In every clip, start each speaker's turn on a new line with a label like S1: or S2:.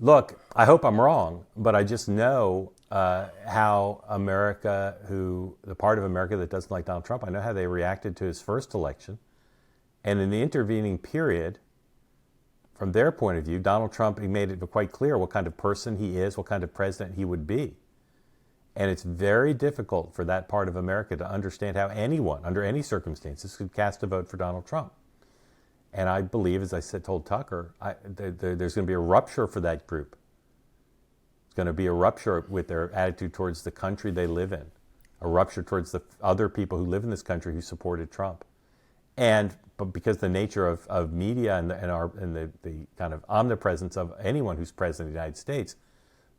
S1: Look, I hope I'm wrong, but I just know how America, the part of America that doesn't like Donald Trump, I know how they reacted to his first election. And in the intervening period, from their point of view, Donald Trump, he made it quite clear what kind of person he is, what kind of president he would be. And it's very difficult for that part of America to understand how anyone, under any circumstances, could cast a vote for Donald Trump. And I believe, as I told Tucker, there's going to be a rupture for that group. It's going to be a rupture with their attitude towards the country they live in, a rupture towards the other people who live in this country who supported Trump. But because the nature of media and the kind of omnipresence of anyone who's president of the United States,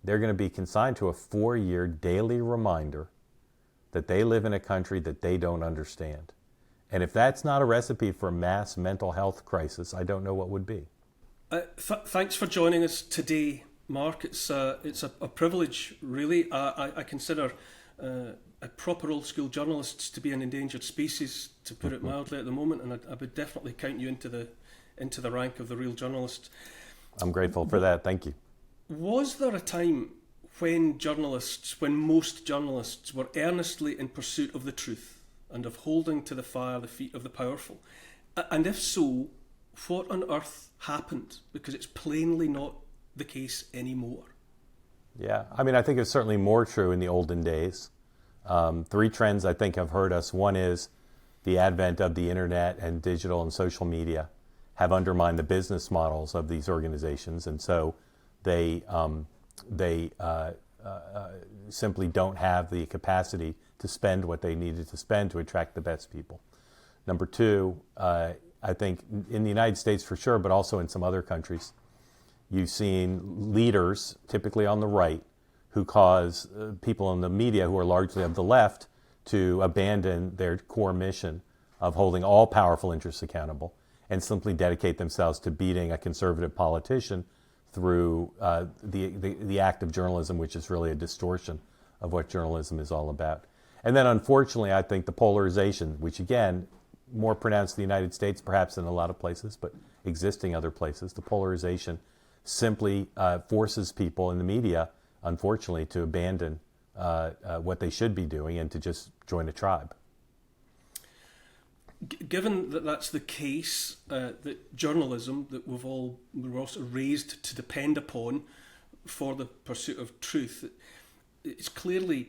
S1: they're going to be consigned to a 4-year daily reminder that they live in a country that they don't understand. And if that's not a recipe for a mass mental health crisis, I don't know what would be.
S2: Thanks for joining us today, Mark. It's a privilege, really. I consider proper old school journalists to be an endangered species, to put it mildly, at the moment, and I would definitely count you into the rank of the real journalist.
S1: I'm grateful for that. Thank you.
S2: Was there a time when most journalists were earnestly in pursuit of the truth and of holding to the fire the feet of the powerful? And if so, what on earth happened? Because it's plainly not the case anymore.
S1: Yeah, I mean, I think it's certainly more true in the olden days. 3 trends I think have hurt us. One is the advent of the internet and digital and social media have undermined the business models of these organizations, and so they simply don't have the capacity to spend what they needed to spend to attract the best people. Number 2, I think in the United States for sure, but also in some other countries, you've seen leaders, typically on the right, who cause people in the media who are largely of the left to abandon their core mission of holding all powerful interests accountable and simply dedicate themselves to beating a conservative politician through the act of journalism, which is really a distortion of what journalism is all about. And then unfortunately, I think the polarization, which again, more pronounced in the United States perhaps than a lot of places, but existing other places, the polarization simply forces people in the media, unfortunately, to abandon what they should be doing and to just join a tribe.
S2: Given that that's the case, that journalism that we're also raised to depend upon for the pursuit of truth, it's clearly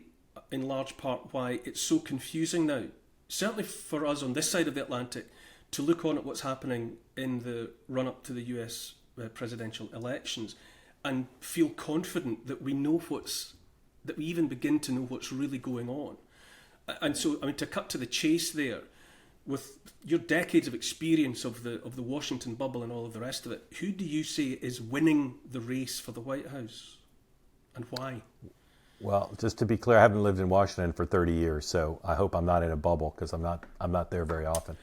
S2: in large part why it's so confusing now, certainly for us on this side of the Atlantic, to look on at what's happening in the run-up to the US presidential elections and feel confident that we even begin to know what's really going on. And so, I mean, to cut to the chase there, with your decades of experience of the Washington bubble and all of the rest of it, who do you say is winning the race for the White House, and why?
S1: Well, just to be clear, I haven't lived in Washington for 30 years, so I hope I'm not in a bubble because I'm not there very often.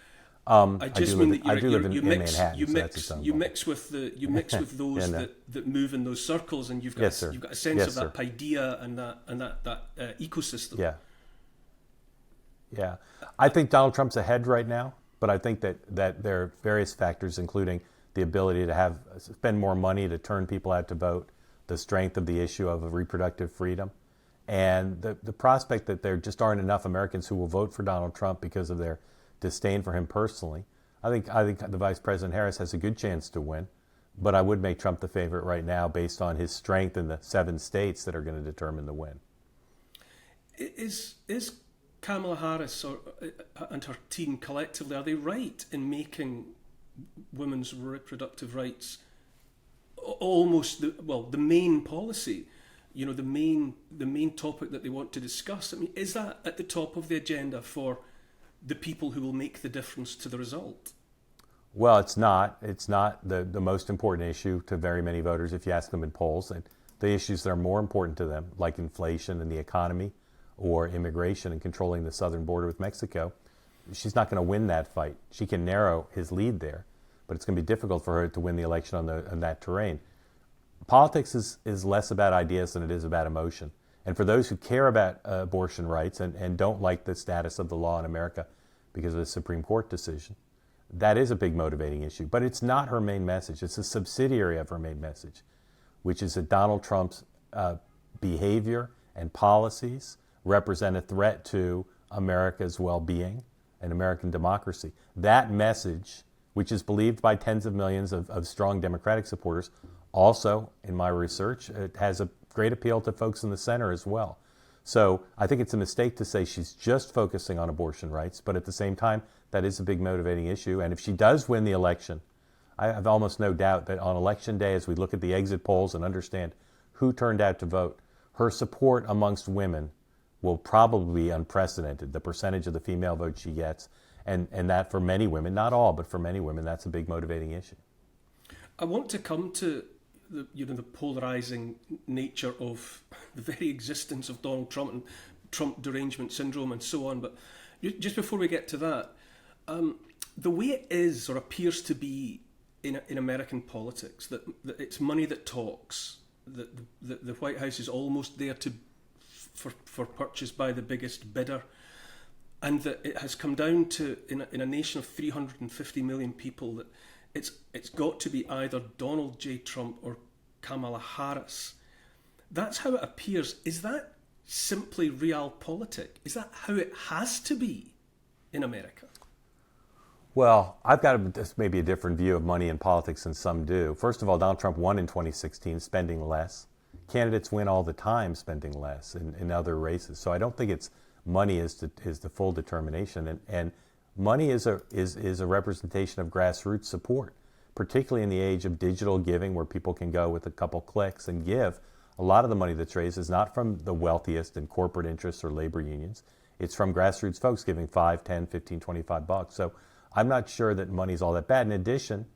S2: I just mean that
S1: I do live in Manhattan.
S2: You mix with those that move in those circles, and you've got a sense of that paideia and that ecosystem.
S1: Yeah. I think Donald Trump's ahead right now, but I think that there are various factors, including the ability to spend more money to turn people out to vote, the strength of the issue of reproductive freedom, and the prospect that there just aren't enough Americans who will vote for Donald Trump because of their disdain for him personally. I think the Vice President Harris has a good chance to win, but I would make Trump the favorite right now based on his strength in the 7 states that are going to determine the win.
S2: Is Kamala Harris and her team collectively, are they right in making women's reproductive rights almost the main policy, the main topic that they want to discuss? I mean, is that at the top of the agenda for the people who will make the difference to the result?
S1: Well, it's not. It's not the most important issue to very many voters if you ask them in polls. And the issues that are more important to them, like inflation and the economy, or immigration and controlling the southern border with Mexico, she's not going to win that fight. She can narrow his lead there, but it's going to be difficult for her to win the election on that terrain. Politics is less about ideas than it is about emotion. And for those who care about abortion rights and don't like the status of the law in America because of the Supreme Court decision, that is a big motivating issue. But it's not her main message. It's a subsidiary of her main message. which is that Donald Trump's behavior and policies represent a threat to America's well-being and American democracy. That message, which is believed by tens of millions of strong Democratic supporters, also, in my research, it has a great appeal to folks in the center as well. So I think it's a mistake to say she's just focusing on abortion rights, but at the same time, that is a big motivating issue. And if she does win the election, I have almost no doubt that on election day, as we look at the exit polls and understand who turned out to vote, her support amongst women will probably be unprecedented, the percentage of the female vote she gets. And that for many women, not all, but for many women, that's a big motivating issue.
S2: I want to come to the polarizing nature of the very existence of Donald Trump and Trump Derangement Syndrome and so on. But just before we get to that, the way it is or appears to be in American politics, that it's money that talks, that the White House is almost there for purchase by the biggest bidder, and that it has come down to, in a nation of 350 million people, that it's got to be either Donald J. Trump or Kamala Harris. That's how it appears. Is that simply realpolitik? Is that how it has to be in America?
S1: Well, I've got maybe a different view of money in politics than some do. First of all, Donald Trump won in 2016, spending less. Candidates win all the time spending less in other races. So I don't think it's money is the full determination. And money is a representation of grassroots support, particularly in the age of digital giving, where people can go with a couple clicks and give. A lot of the money that's raised is not from the wealthiest and corporate interests or labor unions. It's from grassroots folks giving $5, $10, $15, $25. So I'm not sure that money's all that bad. In addition,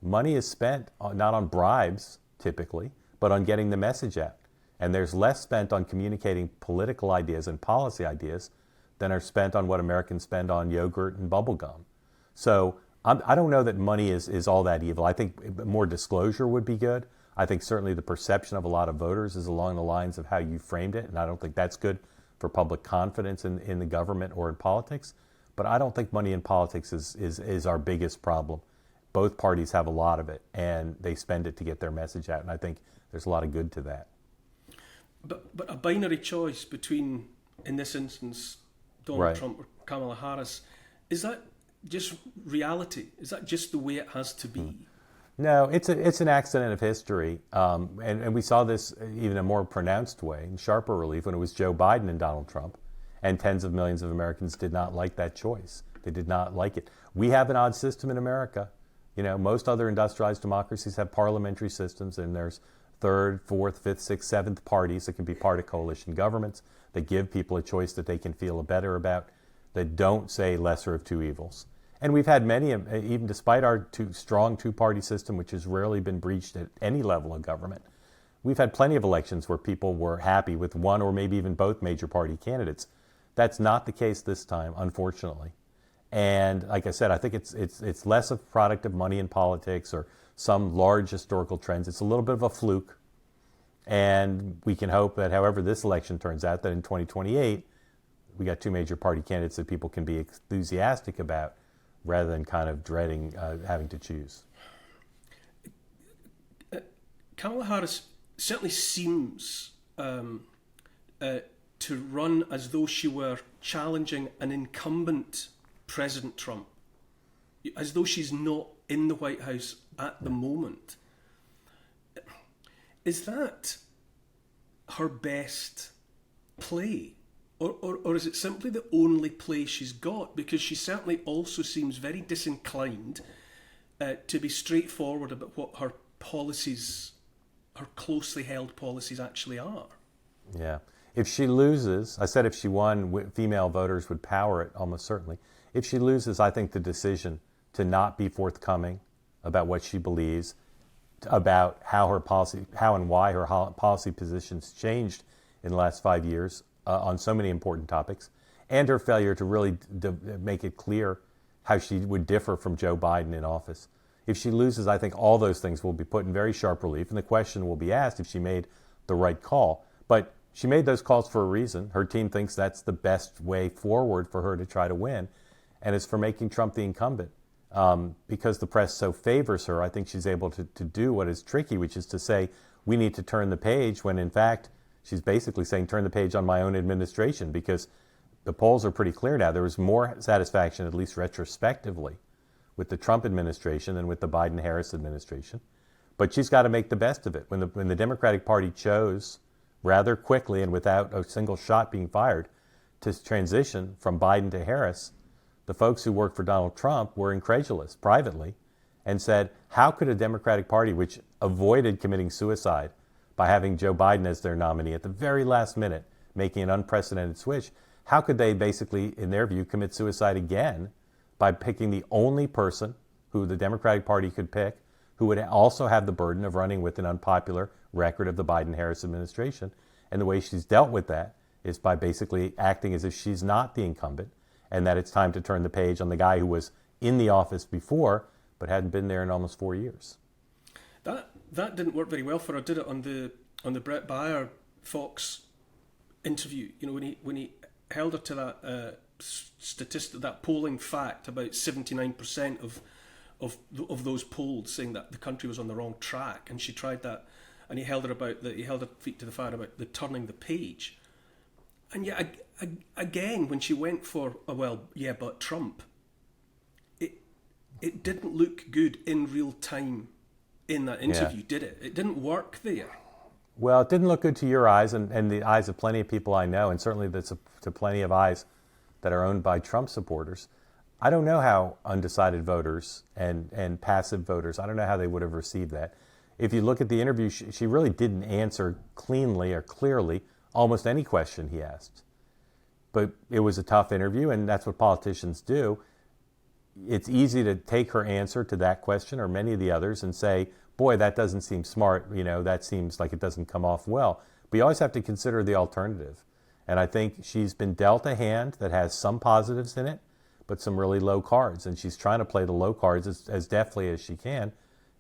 S1: money is spent not on bribes, typically, but on getting the message out. And there's less spent on communicating political ideas and policy ideas than are spent on what Americans spend on yogurt and bubble gum. So I don't know that money is all that evil. I think more disclosure would be good. I think certainly the perception of a lot of voters is along the lines of how you framed it, and I don't think that's good for public confidence in the government or in politics. But I don't think money in politics is our biggest problem. Both parties have a lot of it, and they spend it to get their message out, and I think there's a lot of good to that.
S2: But a binary choice between, in this instance, Donald Trump or Kamala Harris, is that just reality? Is that just the way it has to be?
S1: No, it's an accident of history, and we saw this even in a more pronounced way, in sharper relief, when it was Joe Biden and Donald Trump, and tens of millions of Americans did not like that choice. They did not like it. We have an odd system in America. You know, most other industrialized democracies have parliamentary systems, and there's third, fourth, fifth, sixth, seventh parties that can be part of coalition governments, that give people a choice that they can feel better about, that don't say lesser of two evils. And we've had many, even despite our strong two-party system, which has rarely been breached at any level of government, we've had plenty of elections where people were happy with one or maybe even both major party candidates. That's not the case this time, unfortunately. And like I said, I think it's less a product of money in politics or some large historical trends. It's a little bit of a fluke. And we can hope that however this election turns out, that in 2028, we got two major party candidates that people can be enthusiastic about rather than kind of dreading having to choose.
S2: Kamala Harris certainly seems to run as though she were challenging an incumbent President Trump, as though she's not in the White House at the moment. Is that her best play? Or is it simply the only play she's got? Because she certainly also seems very disinclined to be straightforward about what her policies, her closely held policies actually are.
S1: Yeah. If she loses, I said if she won, female voters would power it almost certainly. If she loses, I think the decision to not be forthcoming about what she believes, about how and why her policy positions changed in the last 5 years on so many important topics, and her failure to really make it clear how she would differ from Joe Biden in office. If she loses, I think all those things will be put in very sharp relief, and the question will be asked if she made the right call. But she made those calls for a reason. Her team thinks that's the best way forward for her to try to win, and as for making Trump the incumbent. Because the press so favors her, I think she's able to do what is tricky, which is to say, we need to turn the page, when in fact she's basically saying turn the page on my own administration, because the polls are pretty clear now. There was more satisfaction, at least retrospectively, with the Trump administration than with the Biden-Harris administration. But she's got to make the best of it. When the Democratic Party chose rather quickly and without a single shot being fired to transition from Biden to Harris, the folks who worked for Donald Trump were incredulous privately and said, how could a Democratic Party, which avoided committing suicide by having Joe Biden as their nominee at the very last minute, making an unprecedented switch, how could they basically, in their view, commit suicide again by picking the only person who the Democratic Party could pick who would also have the burden of running with an unpopular record of the Biden-Harris administration? And the way she's dealt with that is by basically acting as if she's not the incumbent and that it's time to turn the page on the guy who was in the office before but hadn't been there in almost 4 years.
S2: That didn't work very well for her, did it? On the Brett Baier Fox interview, when he held her to that statistic, that polling fact about 79% of those polled saying that the country was on the wrong track, and she tried that, and he held her feet to the fire about the turning the page, and yet again when she went for but Trump, it didn't look good in real time in that interview, did it? It didn't work there.
S1: Well, it didn't look good to your eyes and the eyes of plenty of people I know, and certainly to plenty of eyes that are owned by Trump supporters. I don't know how undecided voters and passive voters, I don't know how they would have received that. If you look at the interview, she really didn't answer cleanly or clearly almost any question he asked. But it was a tough interview, and that's what politicians do. It's easy to take her answer to that question or many of the others and say, boy, that doesn't seem smart, that seems like it doesn't come off well. But you always have to consider the alternative. And I think she's been dealt a hand that has some positives in it, but some really low cards. And she's trying to play the low cards as deftly as she can.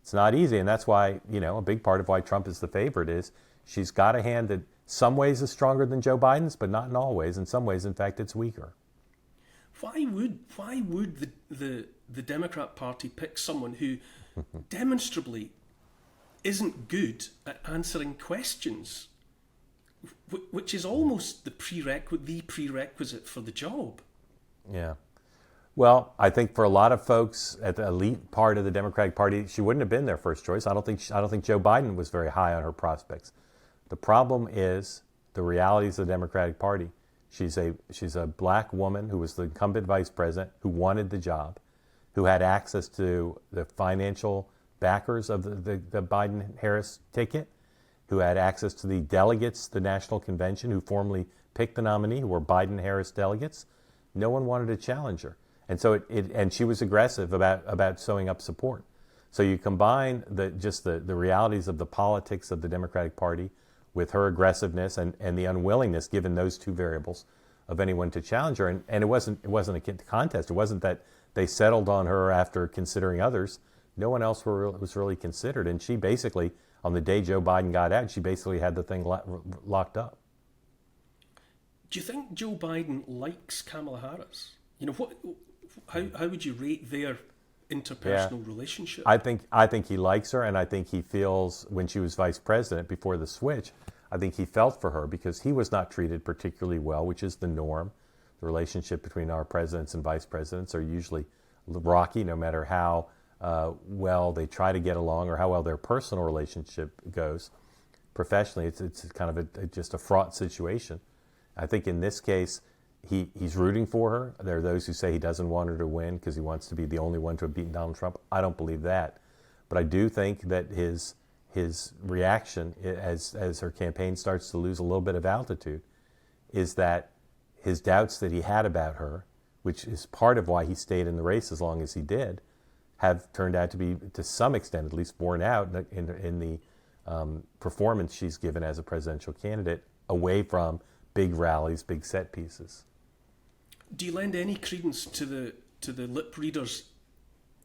S1: It's not easy, and that's why, a big part of why Trump is the favorite is she's got a hand that some ways is stronger than Joe Biden's, but not in all ways. In some ways, in fact, it's weaker.
S2: Why would the Democrat Party pick someone who demonstrably isn't good at answering questions, which is almost the prerequisite for the job? Yeah.
S1: Well, I think for a lot of folks at the elite part of the Democratic Party, she wouldn't have been their first choice. I don't think Joe Biden was very high on her prospects. The problem is the realities of the Democratic Party. She's a black woman who was the incumbent vice president, who wanted the job, who had access to the financial backers of the Biden-Harris ticket, who had access to the delegates, the National Convention, who formally picked the nominee, who were Biden-Harris delegates. No one wanted to challenge her. And so and she was aggressive about sewing up support. So you combine the realities of the politics of the Democratic Party with her aggressiveness and the unwillingness, given those two variables, of anyone to challenge her. And it wasn't a contest. It wasn't that they settled on her after considering others. No one else was really considered. And she basically, on the day Joe Biden got out, she basically had the thing locked up.
S2: Do you think Joe Biden likes Kamala Harris? How would you rate their interpersonal relationship?
S1: I think he likes her, and I think he feels when she was vice president before the switch, I think he felt for her because he was not treated particularly well, which is the norm. The relationship between our presidents and vice presidents are usually rocky, no matter how well they try to get along or how well their personal relationship goes. Professionally, it's kind of just a fraught situation. I think in this case, he's rooting for her. There are those who say he doesn't want her to win because he wants to be the only one to have beaten Donald Trump. I don't believe that. But I do think that his reaction as her campaign starts to lose a little bit of altitude is that his doubts that he had about her, which is part of why he stayed in the race as long as he did, have turned out to be, to some extent at least, borne out in the performance she's given as a presidential candidate away from big rallies, big set pieces.
S2: Do you lend any credence to the lip reader's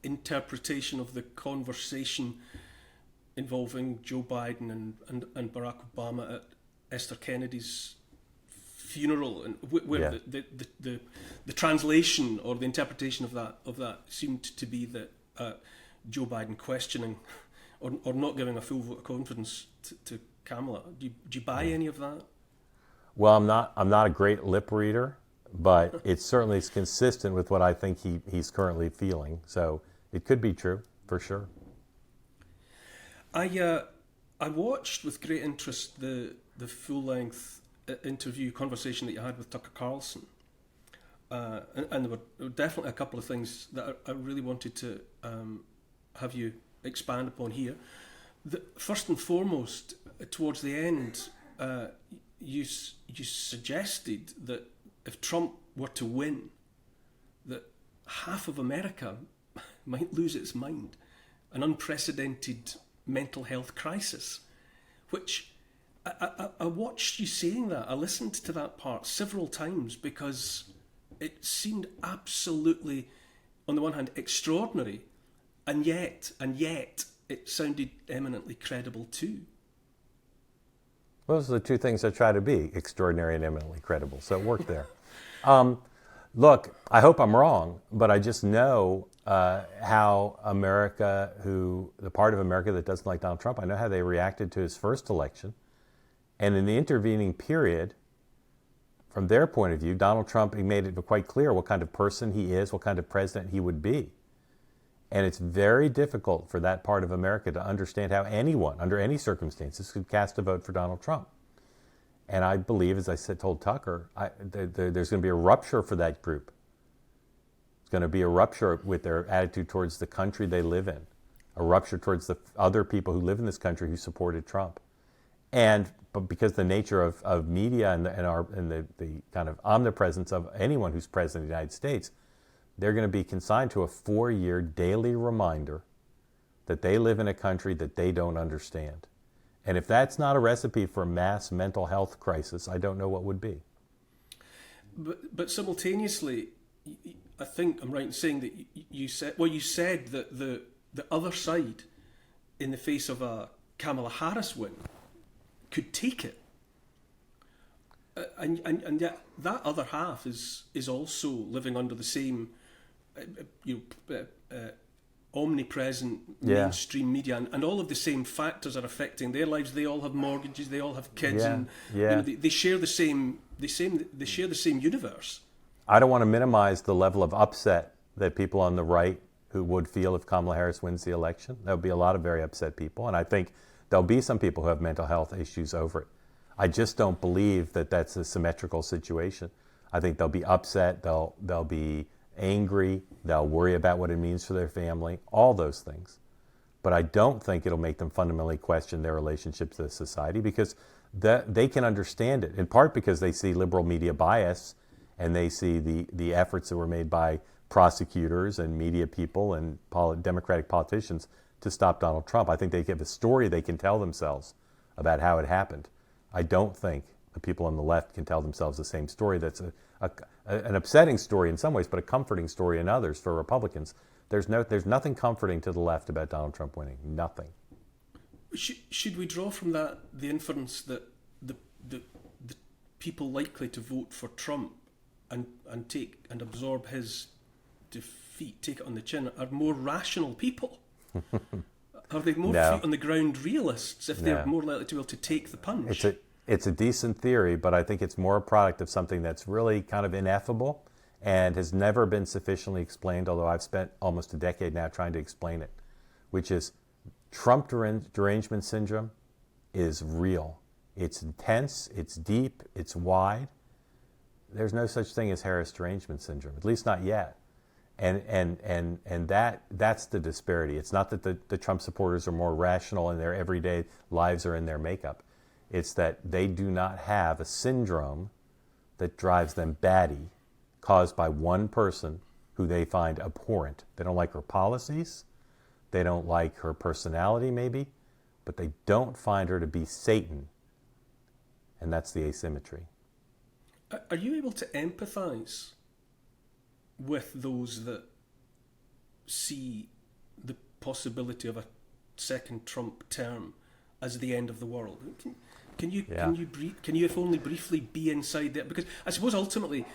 S2: interpretation of the conversation involving Joe Biden and Barack Obama at Esther Kennedy's funeral, and where the translation or the interpretation of that seemed to be that Joe Biden questioning or not giving a full vote of confidence to Kamala. Do you buy any of that?
S1: Well, I'm not a great lip reader, but it certainly is consistent with what I think he's currently feeling. So it could be true for sure.
S2: I watched with great interest the full length interview conversation that you had with Tucker Carlson, and there were definitely a couple of things that I really wanted to have you expand upon here. First and foremost, towards the end, you suggested that if Trump were to win, that half of America might lose its mind, an unprecedented mental health crisis, which I watched you saying that. I listened to that part several times because it seemed absolutely, on the one hand, extraordinary, and yet it sounded eminently credible too.
S1: Those are the two things I try to be: extraordinary and eminently credible. So it worked there. Look, I hope I'm wrong, but I just know how America, the part of America that doesn't like Donald Trump, I know how they reacted to his first election. And in the intervening period, from their point of view, Donald Trump, he made it quite clear what kind of person he is, what kind of president he would be. And it's very difficult for that part of America to understand how anyone, under any circumstances, could cast a vote for Donald Trump. And I believe, as I told Tucker, there's going to be a rupture for that group. It's going to be a rupture with their attitude towards the country they live in, a rupture towards the other people who live in this country who supported Trump. But because the nature of media and the kind of omnipresence of anyone who's president of the United States, they're going to be consigned to a 4-year daily reminder that they live in a country that they don't understand. And if that's not a recipe for mass mental health crisis, I don't know what would be.
S2: But simultaneously, I think I'm right in saying that you said that the other side, in the face of a Kamala Harris win, could take it, and yet that other half is also living under the same omnipresent mainstream media, and all of the same factors are affecting their lives. They all have mortgages, they all have kids, and they share the same universe.
S1: I don't want to minimize the level of upset that people on the right who would feel if Kamala Harris wins the election. There will be a lot of very upset people, and I think there'll be some people who have mental health issues over it. I just don't believe that that's a symmetrical situation. I think they'll be upset, they'll be angry, they'll worry about what it means for their family, all those things. But I don't think it'll make them fundamentally question their relationship to the society, because they can understand it, in part because they see liberal media bias and they see the efforts that were made by prosecutors and media people and Democratic politicians to stop Donald Trump. I think they have a story they can tell themselves about how it happened. I don't think the people on the left can tell themselves the same story. That's an upsetting story in some ways, but a comforting story in others for Republicans. There's nothing comforting to the left about Donald Trump winning. Nothing.
S2: Should we draw from that the inference that the people likely to vote for Trump and absorb his defeat, take it on the chin, are more rational people? Are they more feet on the ground realists if they're more likely to be able to take the punch?
S1: It's a decent theory, but I think it's more a product of something that's really kind of ineffable and has never been sufficiently explained, although I've spent almost a decade now trying to explain it, which is Trump Derangement Syndrome is real. It's intense, it's deep, it's wide. There's no such thing as Harris Derangement Syndrome, at least not yet. And that's the disparity. It's not that the Trump supporters are more rational in their everyday lives or in their makeup. It's that they do not have a syndrome that drives them batty, caused by one person who they find abhorrent. They don't like her policies, they don't like her personality maybe, but they don't find her to be Satan. And that's the asymmetry.
S2: Are you able to empathize with those that see the possibility of a second Trump term as the end of the world? Can you if only briefly be inside there? Because I suppose ultimately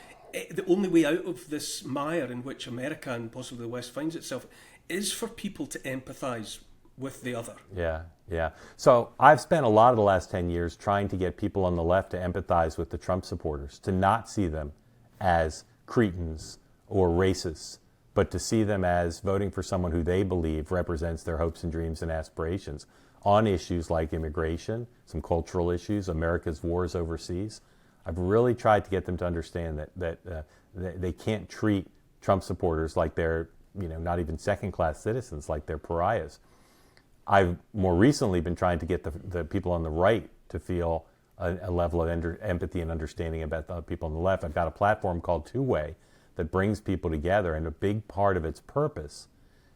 S2: the only way out of this mire in which America and possibly the West finds itself is for people to empathize with the other.
S1: Yeah, yeah. So I've spent a lot of the last 10 years trying to get people on the left to empathize with the Trump supporters, to not see them as cretins or racists, but to see them as voting for someone who they believe represents their hopes and dreams and aspirations on issues like immigration, some cultural issues, America's wars overseas. I've really tried to get them to understand that they can't treat Trump supporters like they're, not even second-class citizens, like they're pariahs. I've more recently been trying to get the people on the right to feel a level of empathy and understanding about the people on the left. I've got a platform called Two Way that brings people together, and a big part of its purpose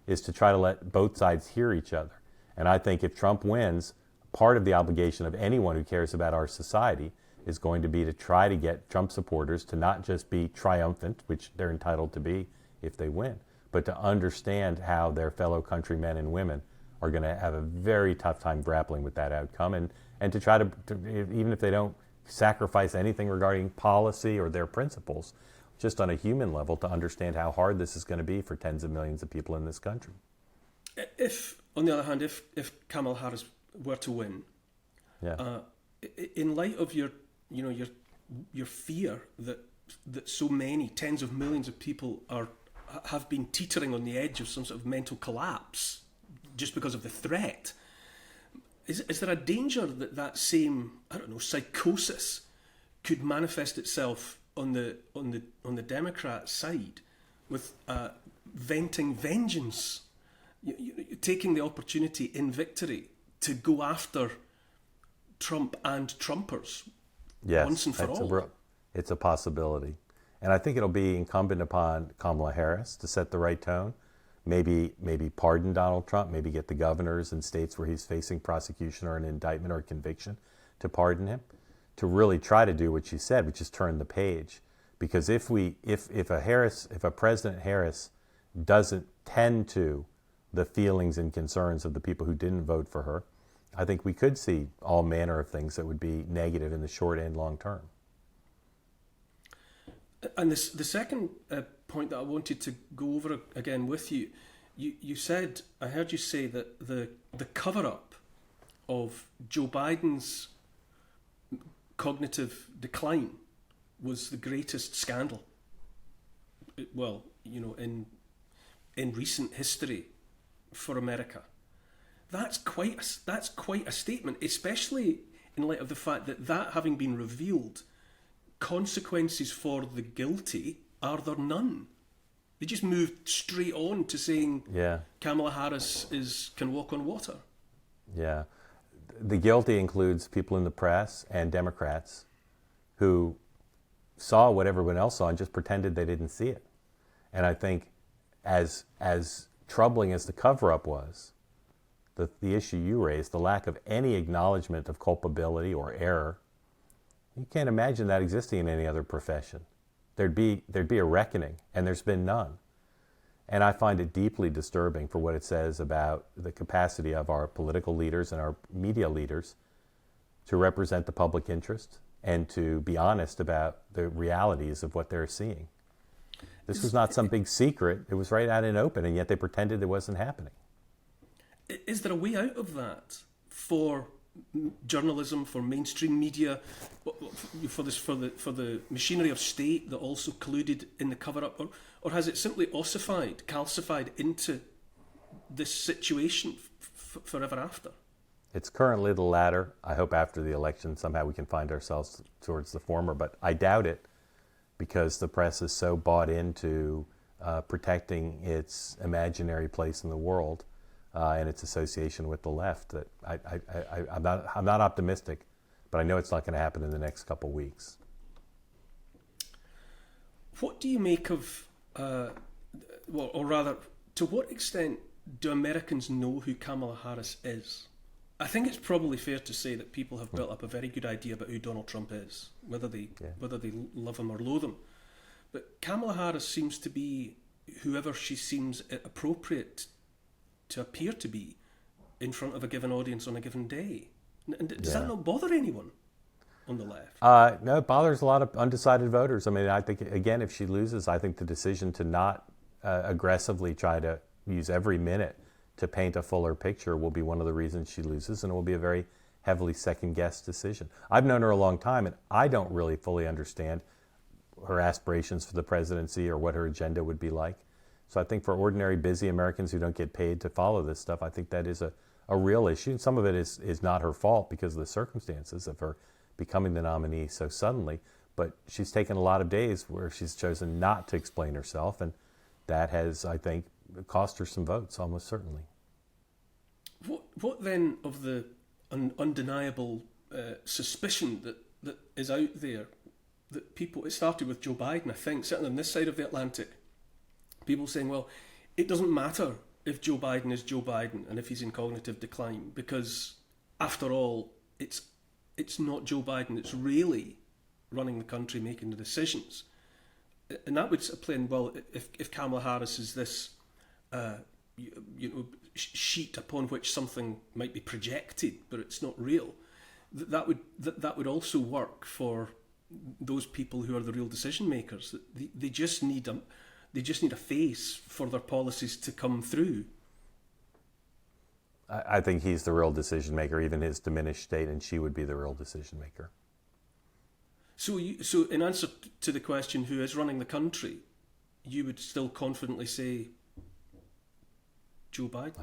S1: is to try to let both sides hear each other. And I think if Trump wins, part of the obligation of anyone who cares about our society is going to be to try to get Trump supporters to not just be triumphant, which they're entitled to be if they win, but to understand how their fellow countrymen and women are going to have a very tough time grappling with that outcome, and to try to, even if they don't sacrifice anything regarding policy or their principles, just on a human level, to understand how hard this is going to be for tens of millions of people in this country.
S2: If, on the other hand, if Kamala Harris were to win, in light of your fear that so many tens of millions of people have been teetering on the edge of some sort of mental collapse just because of the threat, is there a danger that same, psychosis could manifest itself on the Democrat side with venting vengeance, taking the opportunity in victory to go after Trump and Trumpers once and for all?
S1: It's a possibility. And I think it'll be incumbent upon Kamala Harris to set the right tone, maybe pardon Donald Trump, maybe get the governors in states where he's facing prosecution or an indictment or conviction to pardon him, to really try to do what she said, which is turn the page. Because if a President Harris doesn't tend to the feelings and concerns of the people who didn't vote for her, I think we could see all manner of things that would be negative in the short and long term.
S2: And the second point that I wanted to go over again with you, you said, I heard you say that the cover-up of Joe Biden's cognitive decline was the greatest scandal, in recent history for America. That's quite a statement, especially in light of the fact that having been revealed, consequences for the guilty are there none. They just moved straight on to saying Kamala Harris can walk on water.
S1: Yeah. The guilty includes people in the press and Democrats who saw what everyone else saw and just pretended they didn't see it. And I think as troubling as the cover-up was, the issue you raised, the lack of any acknowledgement of culpability or error, you can't imagine that existing in any other profession. There'd be a reckoning, and there's been none. And I find it deeply disturbing for what it says about the capacity of our political leaders and our media leaders to represent the public interest and to be honest about the realities of what they're seeing. This was not some big secret. It was right out in open, and yet they pretended it wasn't happening.
S2: Is there a way out of that for journalism, for mainstream media, for the machinery of state that also colluded in the cover-up, or has it simply ossified, calcified into this situation forever after?
S1: It's currently the latter. I hope after the election somehow we can find ourselves towards the former, but I doubt it, because the press is so bought into protecting its imaginary place in the world and its association with the left that I'm not optimistic, but I know it's not going to happen in the next couple of weeks.
S2: What do you make of, or rather, to what extent do Americans know who Kamala Harris is? I think it's probably fair to say that people have built up a very good idea about who Donald Trump is, whether they love him or loathe him. But Kamala Harris seems to be whoever she seems appropriate to appear to be in front of a given audience on a given day. And does that not bother anyone on the left?
S1: No, it bothers a lot of undecided voters. I mean, I think, again, if she loses, I think the decision to not aggressively try to use every minute to paint a fuller picture will be one of the reasons she loses, and it will be a very heavily second-guessed decision. I've known her a long time, and I don't really fully understand her aspirations for the presidency or what her agenda would be like. So I think for ordinary, busy Americans who don't get paid to follow this stuff, I think that is a real issue. And some of it is not her fault because of the circumstances of her becoming the nominee so suddenly. But she's taken a lot of days where she's chosen not to explain herself, and that has, I think, cost her some votes, almost certainly.
S2: What then of the undeniable suspicion that is out there that people, it started with Joe Biden, I think, certainly on this side of the Atlantic, people saying, well, it doesn't matter if Joe Biden is Joe Biden and if he's in cognitive decline, because after all, it's not Joe Biden, it's really running the country, making the decisions. And that would play in, well, if Kamala Harris is this sheet upon which something might be projected, but it's not real, that would also work for those people who are the real decision makers. They just need a face for their policies to come through.
S1: I think he's the real decision maker, even his diminished state, and she would be the real decision maker.
S2: So in answer to the question, who is running the country, you would still confidently say Joe Biden?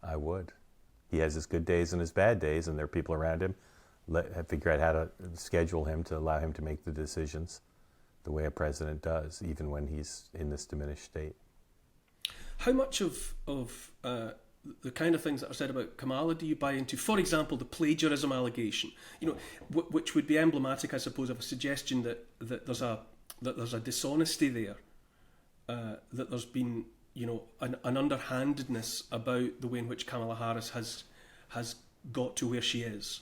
S1: I would. He has his good days and his bad days, and there are people around him figure out how to schedule him to allow him to make the decisions the way a president does, even when he's in this diminished state.
S2: How much of the kind of things that are said about Kamala do you buy into? For example, the plagiarism allegation, which would be emblematic, I suppose, of a suggestion that there's a dishonesty there, that there's been an underhandedness about the way in which Kamala Harris has got to where she is.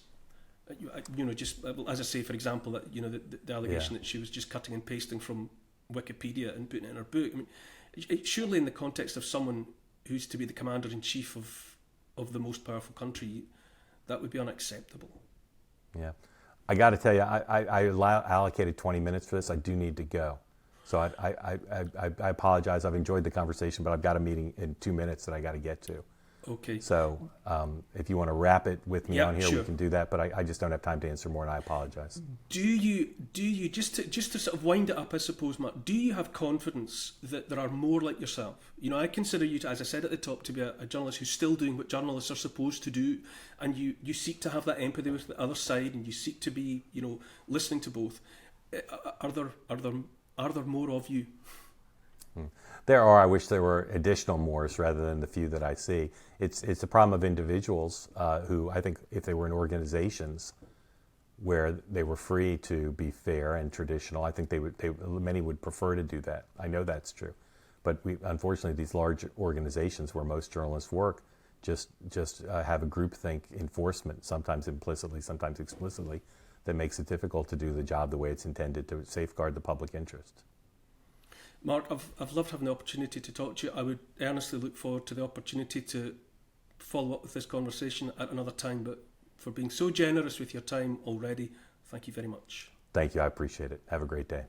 S2: Just as I say, for example, that the allegation that she was just cutting and pasting from Wikipedia and putting it in her book. I mean, surely in the context of someone who's to be the commander-in-chief of the most powerful country, that would be unacceptable.
S1: Yeah. I got to tell you, I allocated 20 minutes for this. I do need to go. So I apologize. I've enjoyed the conversation, but I've got a meeting in 2 minutes that I got to get to.
S2: Okay.
S1: So if you want to wrap it with me on here,
S2: sure.
S1: We can do that, but I just don't have time to answer more, and I apologize.
S2: Do you just to sort of wind it up, I suppose, Mark, do you have confidence that there are more like yourself? I consider you to, as I said at the top, to be a journalist who's still doing what journalists are supposed to do, and you seek to have that empathy with the other side, and you seek to be, listening to both. Are there more of you?
S1: There are. I wish there were additional mores rather than the few that I see. It's a problem of individuals who, I think, if they were in organizations where they were free to be fair and traditional, I think many would prefer to do that. I know that's true, but unfortunately these large organizations where most journalists work just have a groupthink enforcement, sometimes implicitly, sometimes explicitly, that makes it difficult to do the job the way it's intended to safeguard the public interest.
S2: Mark, I've loved having the opportunity to talk to you. I would earnestly look forward to the opportunity to follow up with this conversation at another time, but for being so generous with your time already, thank you very much.
S1: Thank you. I appreciate it. Have a great day.